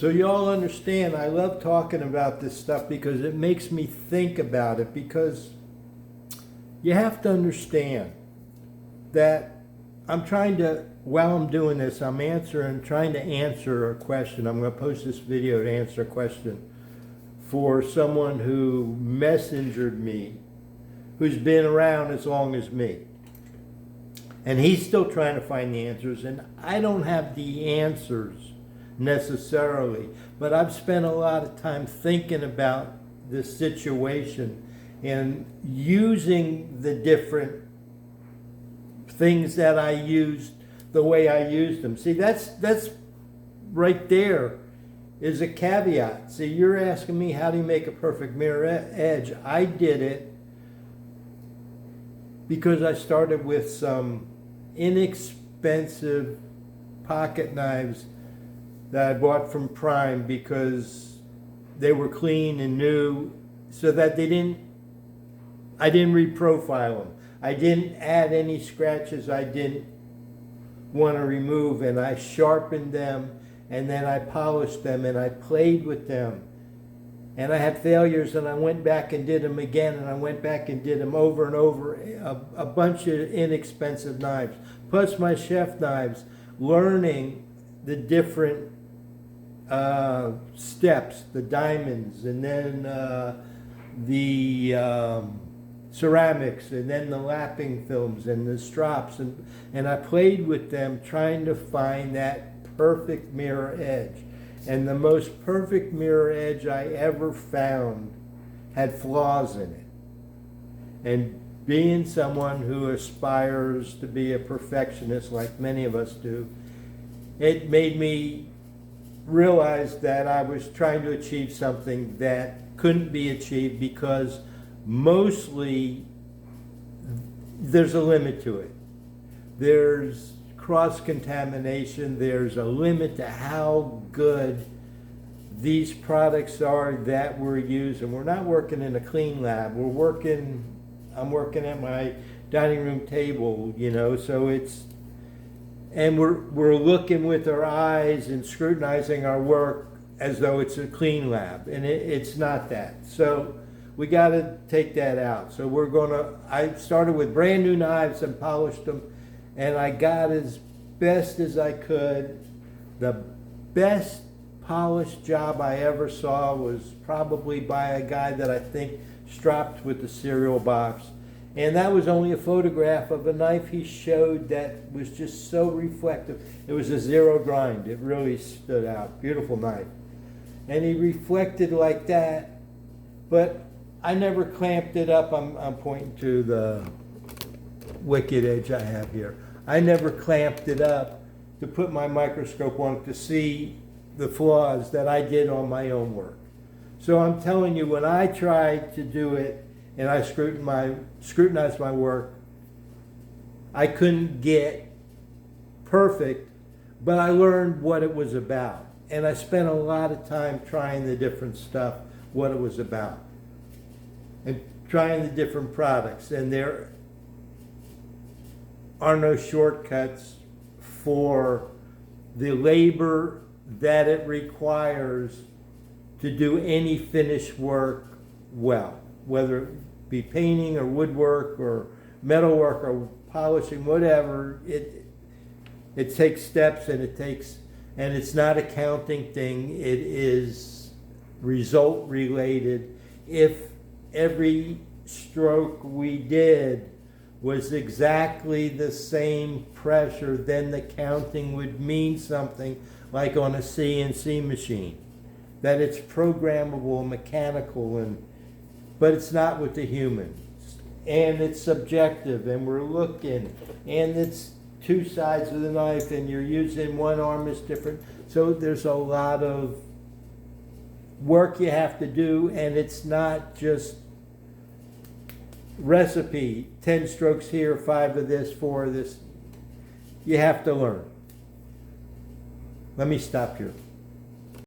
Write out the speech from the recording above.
So you all understand, I love talking about this stuff because it makes me think about it, because you have to understand that I'm trying to, while I'm doing this, I'm trying to answer a question. I'm going to post this video to answer a question for someone who messengered me, who's been around as long as me. And he's still trying to find the answers, and I don't have the answers necessarily, but I've spent a lot of time thinking about this situation and using the different things that I used the way I used them. See, that's right there is a caveat. See, you're asking me, how do you make a perfect mirror edge? I did it because I started with some inexpensive pocket knives that I bought from Prime because they were clean and new, so that I didn't reprofile them. I didn't add any scratches I didn't want to remove, and I sharpened them, and then I polished them, and I played with them. And I had failures, and I went back and did them again, and I went back and did them over and over, a bunch of inexpensive knives. Plus my chef knives, learning the different steps, the diamonds, and then the ceramics, and then the lapping films and the strops, and I played with them trying to find that perfect mirror edge. And the most perfect mirror edge I ever found had flaws in it. And being someone who aspires to be a perfectionist, like many of us do, it made me realize that I was trying to achieve something that couldn't be achieved, because mostly there's a limit to it. There's cross-contamination, there's a limit to how good these products are that we're using. We're not working in a clean lab. I'm working at my dining room table, so and we're looking with our eyes and scrutinizing our work as though it's a clean lab, and it's not that. So we got to take that out. So I started with brand new knives and polished them, and I got as best as I could. The best polished job I ever saw was probably by a guy that I think stropped with the cereal box. And that was only a photograph of a knife he showed that was just so reflective. It was a zero grind. It really stood out. Beautiful knife. And he reflected like that, but I never clamped it up. I'm pointing to the wicked edge I have here. I never clamped it up to put my microscope on it to see the flaws that I did on my own work. So I'm telling you, when I tried to do it and I scrutinized my work, I couldn't get perfect, but I learned what it was about. And I spent a lot of time trying the different stuff, what it was about, and trying the different products. And there are no shortcuts for the labor that it requires to do any finished work well, whether it be painting or woodwork or metalwork or polishing, whatever. It takes steps, and it's not a counting thing. It is result related. If every stroke we did was exactly the same pressure, then the counting would mean something, like on a CNC machine, that it's programmable, mechanical, but it's not with the humans. And it's subjective, and we're looking, and it's two sides of the knife, and you're using one arm is different. So there's a lot of work you have to do, and it's not just recipe, 10 strokes here, 5 of this, 4 of this. You have to learn. Let me stop here.